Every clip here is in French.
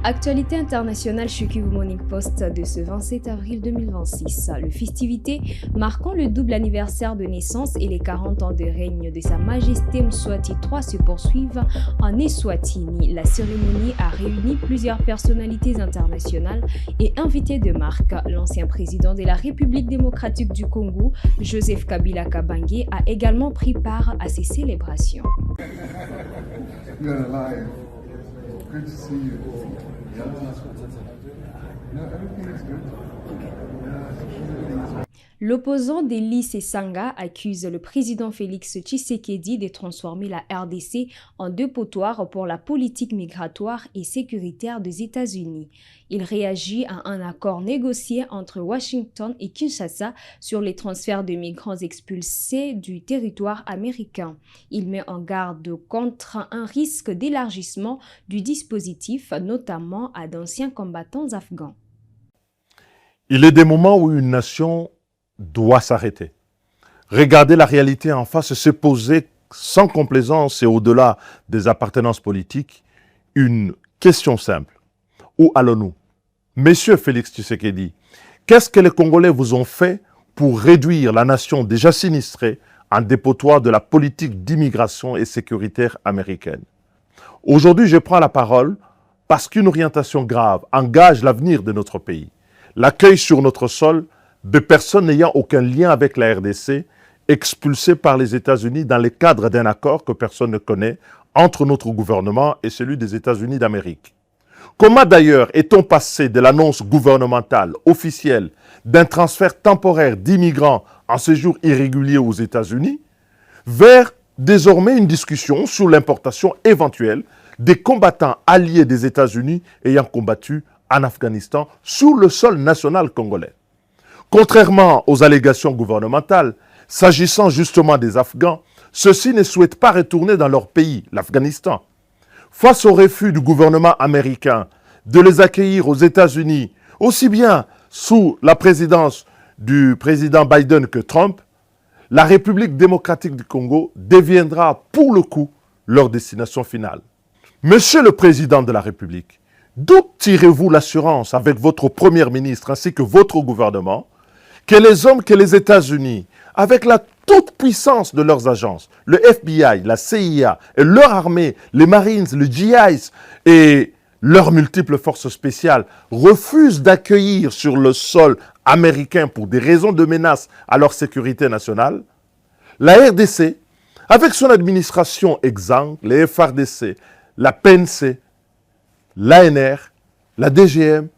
Actualité internationale chez Kivu Morning Post de ce 27 avril 2026. Le festivité marquant le double anniversaire de naissance et les 40 ans de règne de Sa Majesté Mswati III se poursuivent en Eswatini. La cérémonie a réuni plusieurs personnalités internationales et invités de marque. L'ancien président de la République démocratique du Congo, Joseph Kabila Kabange, a également pris part à ces célébrations. Good to see you. Yeah. No, everything is good. L'opposant d'Eli Sesanga accuse le président Félix Tshisekedi de transformer la RDC en dépotoir pour la politique migratoire et sécuritaire des États-Unis. Il réagit à un accord négocié entre Washington et Kinshasa sur les transferts de migrants expulsés du territoire américain. Il met en garde contre un risque d'élargissement du dispositif, notamment à d'anciens combattants afghans. Il est des moments où une nation doit s'arrêter. Regarder la réalité en face et se poser sans complaisance et au-delà des appartenances politiques une question simple. Où allons-nous? Monsieur Félix Tshisekedi, qu'est-ce que les Congolais vous ont fait pour réduire la nation déjà sinistrée en dépotoir de la politique d'immigration et sécuritaire américaine? Aujourd'hui, je prends la parole parce qu'une orientation grave engage l'avenir de notre pays. L'accueil sur notre sol de personnes n'ayant aucun lien avec la RDC, expulsées par les États-Unis dans le cadre d'un accord que personne ne connaît entre notre gouvernement et celui des États-Unis d'Amérique. Comment d'ailleurs est-on passé de l'annonce gouvernementale officielle d'un transfert temporaire d'immigrants en séjour irrégulier aux États-Unis vers désormais une discussion sur l'importation éventuelle des combattants alliés des États-Unis ayant combattu en Afghanistan sur le sol national congolais? Contrairement aux allégations gouvernementales, s'agissant justement des Afghans, ceux-ci ne souhaitent pas retourner dans leur pays, l'Afghanistan. Face au refus du gouvernement américain de les accueillir aux États-Unis, aussi bien sous la présidence du président Biden que Trump, la République démocratique du Congo deviendra pour le coup leur destination finale. Monsieur le Président de la République, d'où tirez-vous l'assurance avec votre Premier ministre ainsi que votre gouvernement que les hommes que les États-Unis, avec la toute-puissance de leurs agences, le FBI, la CIA et leur armée, les Marines, le GIs et leurs multiples forces spéciales, refusent d'accueillir sur le sol américain pour des raisons de menace à leur sécurité nationale? La RDC, avec son administration exsangue, les FRDC, la PNC, l'ANR, la DGM,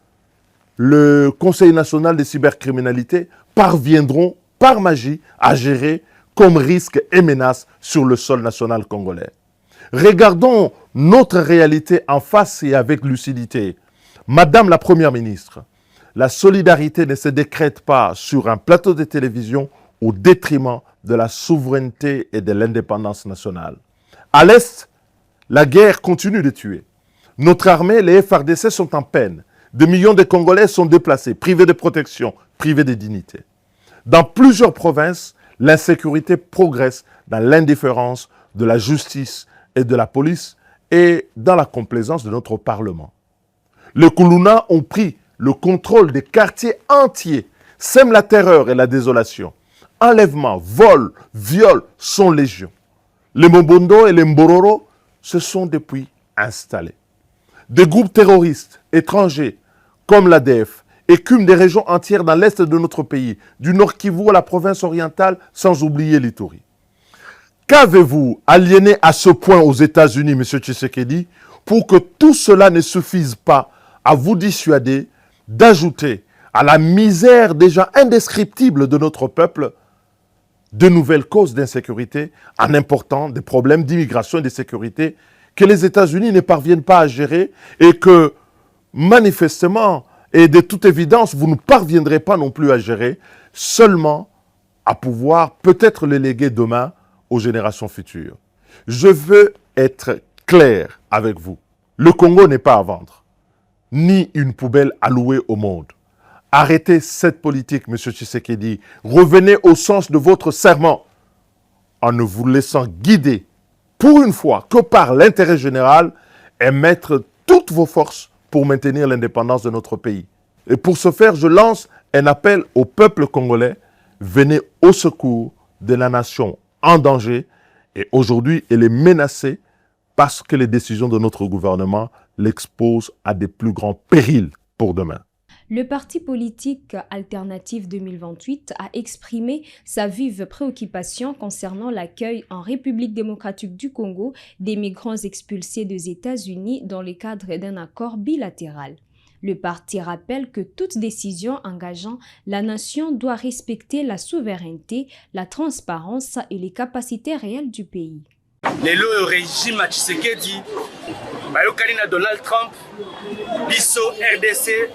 le Conseil national des cybercriminalités parviendront par magie à gérer comme risque et menace sur le sol national congolais. Regardons notre réalité en face et avec lucidité. Madame la Première ministre, la solidarité ne se décrète pas sur un plateau de télévision au détriment de la souveraineté et de l'indépendance nationale. À l'Est, la guerre continue de tuer. Notre armée, les FRDC sont en peine. Des millions de Congolais sont déplacés, privés de protection, privés de dignité. Dans plusieurs provinces, l'insécurité progresse dans l'indifférence de la justice et de la police et dans la complaisance de notre Parlement. Les Koulouna ont pris le contrôle des quartiers entiers, sèment la terreur et la désolation. Enlèvements, vols, viols sont légion. Les Mobondo et les Mbororo se sont depuis installés. Des groupes terroristes étrangers, comme l'ADF, écument des régions entières dans l'est de notre pays, du Nord Kivu à la province orientale, sans oublier l'Ituri. Qu'avez-vous aliéné à ce point aux États-Unis, M. Tshisekedi, pour que tout cela ne suffise pas à vous dissuader d'ajouter à la misère déjà indescriptible de notre peuple de nouvelles causes d'insécurité en important des problèmes d'immigration et de sécurité que les États-Unis ne parviennent pas à gérer et que, manifestement et de toute évidence, vous ne parviendrez pas non plus à gérer, seulement à pouvoir peut-être le léguer demain aux générations futures. Je veux être clair avec vous. Le Congo n'est pas à vendre, ni une poubelle à louer au monde. Arrêtez cette politique, M. Tshisekedi. Revenez au sens de votre serment en ne vous laissant guider pour une fois que par l'intérêt général et mettre toutes vos forces pour maintenir l'indépendance de notre pays. Et pour ce faire, je lance un appel au peuple congolais. Venez au secours de la nation en danger. Et aujourd'hui, elle est menacée parce que les décisions de notre gouvernement l'exposent à des plus grands périls pour demain. Le parti politique Alternative 2028 a exprimé sa vive préoccupation concernant l'accueil en République démocratique du Congo des migrants expulsés des États-Unis dans le cadre d'un accord bilatéral. Le parti rappelle que toute décision engageant la nation doit respecter la souveraineté, la transparence et les capacités réelles du pays. Le régime Tshisekedi, bayokani na Donald Trump, biso RDC,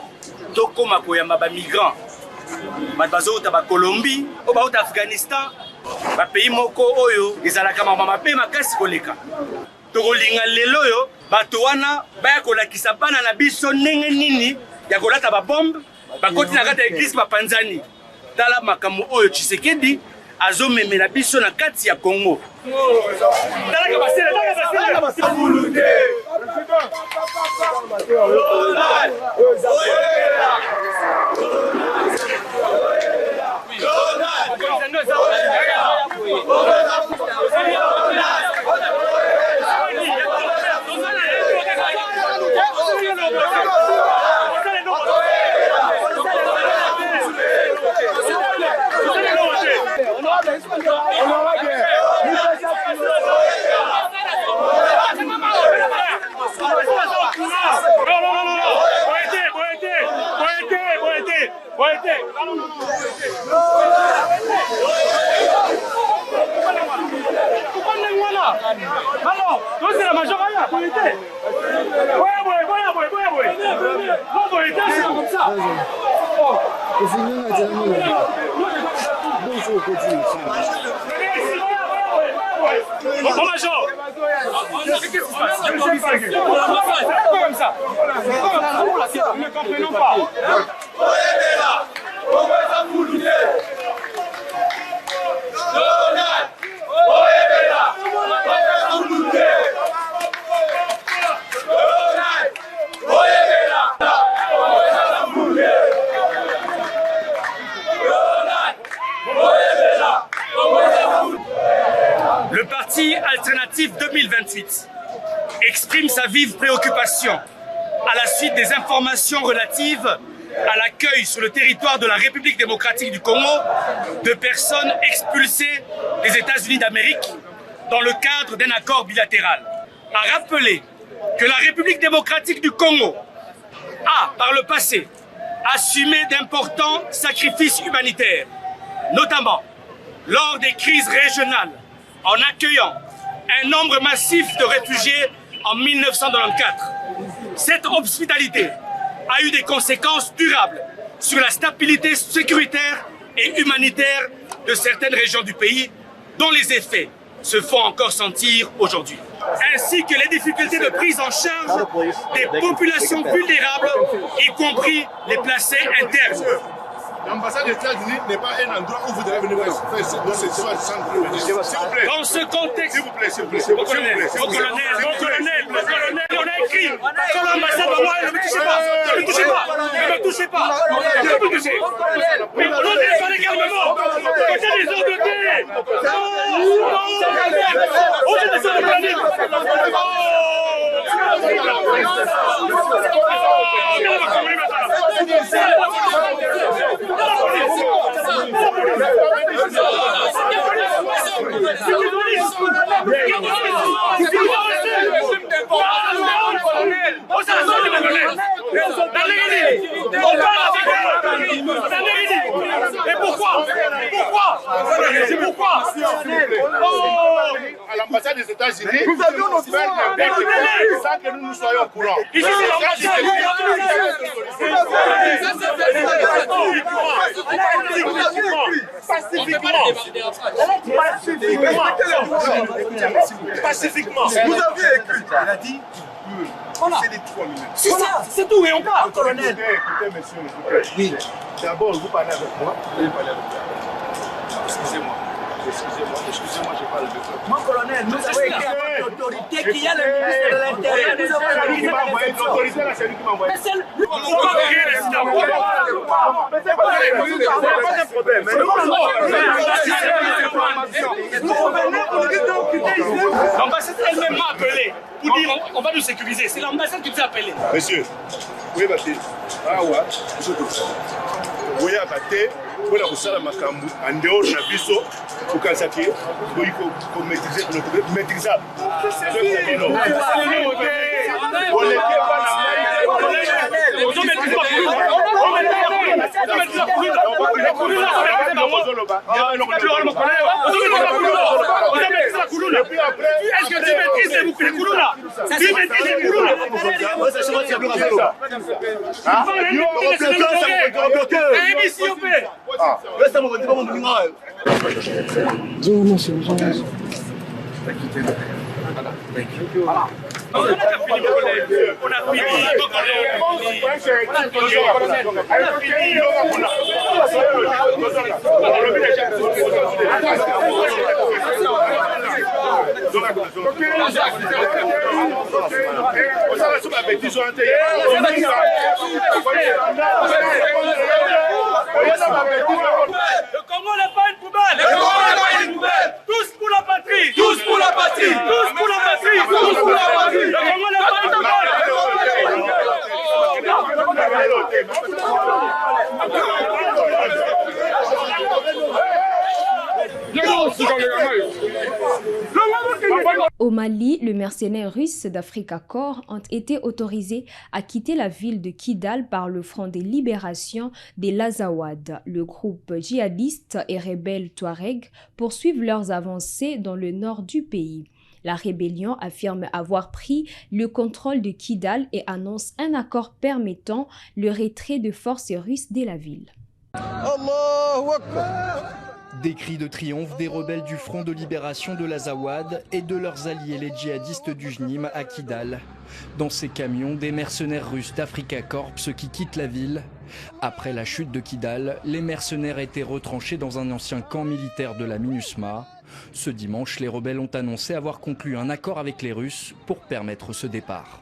toko makoyamba ba migrants. Bazo ta ba Colombie, o ba Afghanistan, ba pays moko oyo ezalaka mama mabe makasi koleka. Tokolinga lelo yo bato wana baya kolakisa bana na biso ndenge nini ya kolata ba bombe, bakoti na kati ya église bapanzani. Tala makambo oyo Tshisekedi azomemela biso na kati ya Congo. Le parti Alternative 2028 exprime sa vive préoccupation à la suite des informations relatives à l'accueil sur le territoire de la République démocratique du Congo de personnes expulsées des États-Unis d'Amérique dans le cadre d'un accord bilatéral. A rappeler que la République démocratique du Congo a, par le passé, assumé d'importants sacrifices humanitaires, notamment lors des crises régionales, en accueillant un nombre massif de réfugiés en 1994. Cette hospitalité a eu des conséquences durables sur la stabilité sécuritaire et humanitaire de certaines régions du pays, dont les effets se font encore sentir aujourd'hui, ainsi que les difficultés de prise en charge des populations vulnérables, y compris les placés internes. L'ambassade des États-Unis n'est pas un endroit où vous devez venir faire ce soit sans problème. S'il vous plaît. Dans ce contexte, s'il vous plaît, s'il vous plaît. mon colonel, on a écrit que l'ambassade de moi, ne me touchez pas, ne me touchez pas, ne me touchez pas, ne me touchez pas. Mais on doit parler calmement. Côté des ordres de guerre. On est des ordres de planète. Et pourquoi? À l'ambassade des États-Unis, nous avions nos frères sans que nous soyons au courant. Ici, c'est l'ambassade. Pacifiquement. Vous aviez écrit. Il a dit c'est les 3 minutes. C'est ça, c'est tout, et on part. Colonel. Écoutez, monsieur. Oui. D'abord, vous parlez avec moi. Vous parlez avec moi. Excusez-moi, je parle de toi. Mon colonel. Nous avons écrit à votre autorité qu'il y a le ministre de l'Intérieur. Nous avons écrit l'autorité là, c'est lui qui m'a envoyé. L'ambassade elle-même m'a appelé pour dire on va nous sécuriser. C'est l'ambassade qui nous a appelé. Monsieur, oui, Baté. Ah ouais, monsieur Toussaint. Oui, Baté. Pour la Roussala Makambu, en dehors de Bisso, pour Kansaki, il faut maîtriser le maîtrisable. Est-ce que tu maîtrises les Kouloula là? Tu maîtrises les Kouloula? Le Congo n'est pas une poubelle. Le Congo n'est pas une poubelle. Tous pour la patrie. Tous pour la patrie. Tous pour la patrie. Tous pour la patrie. Le Congo n'est pas une Au Mali, les mercenaires russes d'Africa Corps ont été autorisés à quitter la ville de Kidal par le Front de libération des Lazawad. Le groupe djihadiste et rebelle Touareg poursuivent leurs avancées dans le nord du pays. La rébellion affirme avoir pris le contrôle de Kidal et annonce un accord permettant le retrait de forces russes de la ville. Des cris de triomphe des rebelles du Front de libération de l'Azawad et de leurs alliés les djihadistes du JNIM à Kidal. Dans ces camions, des mercenaires russes d'Africa Corps qui quittent la ville. Après la chute de Kidal, les mercenaires étaient retranchés dans un ancien camp militaire de la MINUSMA. Ce dimanche, les rebelles ont annoncé avoir conclu un accord avec les Russes pour permettre ce départ.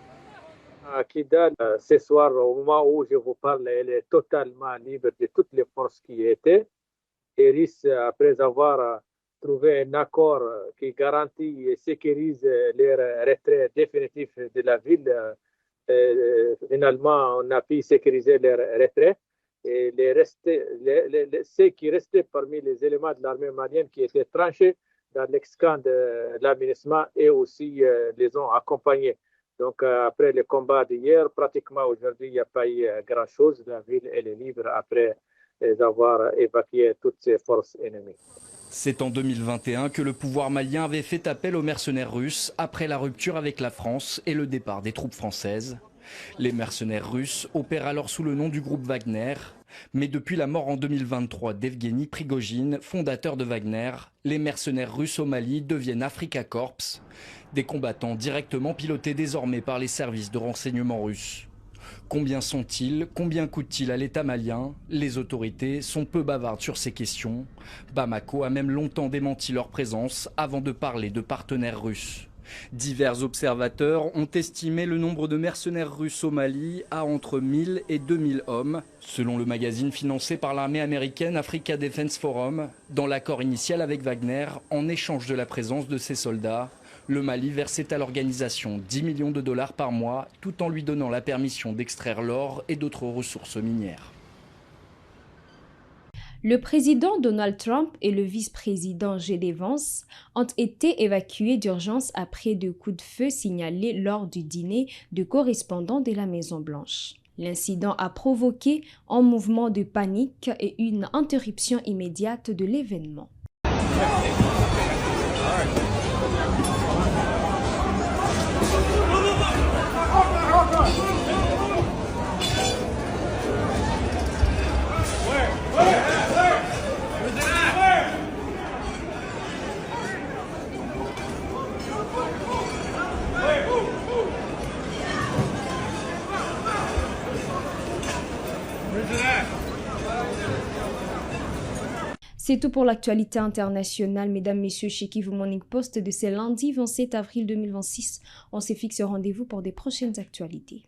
À Kidal, ce soir, au moment où je vous parle, elle est totalement libre de toutes les forces qui y étaient. Et RIS, après avoir trouvé un accord qui garantit et sécurise les retraits définitifs de la ville, finalement, on a pu sécuriser les retraits. Et ceux qui restaient parmi les éléments de l'armée malienne qui étaient tranchés dans l'ex-camp de la MINUSMA et aussi les ont accompagnés. Donc, après le combat d'hier, pratiquement aujourd'hui, il n'y a pas eu grand-chose. La ville, elle est libre après d'avoir évacué toutes ces forces ennemies. C'est en 2021 que le pouvoir malien avait fait appel aux mercenaires russes après la rupture avec la France et le départ des troupes françaises. Les mercenaires russes opèrent alors sous le nom du groupe Wagner. Mais depuis la mort en 2023 d'Evgeny Prigojine, fondateur de Wagner, les mercenaires russes au Mali deviennent Africa Corps, des combattants directement pilotés désormais par les services de renseignement russes. Combien sont-ils? Combien coûtent-ils à l'État malien? Les autorités sont peu bavardes sur ces questions. Bamako a même longtemps démenti leur présence avant de parler de partenaires russes. Divers observateurs ont estimé le nombre de mercenaires russes au Mali à entre 1000 et 2000 hommes, selon le magazine financé par l'armée américaine Africa Defense Forum. Dans l'accord initial avec Wagner, en échange de la présence de ses soldats, le Mali versait à l'organisation 10 millions de dollars par mois, tout en lui donnant la permission d'extraire l'or et d'autres ressources minières. Le président Donald Trump et le vice-président J.D. Vance ont été évacués d'urgence après deux coups de feu signalés lors du dîner de correspondants de la Maison-Blanche. L'incident a provoqué un mouvement de panique et une interruption immédiate de l'événement. C'est tout pour l'actualité internationale, mesdames, messieurs, chez Kivu Morning Post de ce lundi 27 avril 2026. On se fixe rendez-vous pour des prochaines actualités.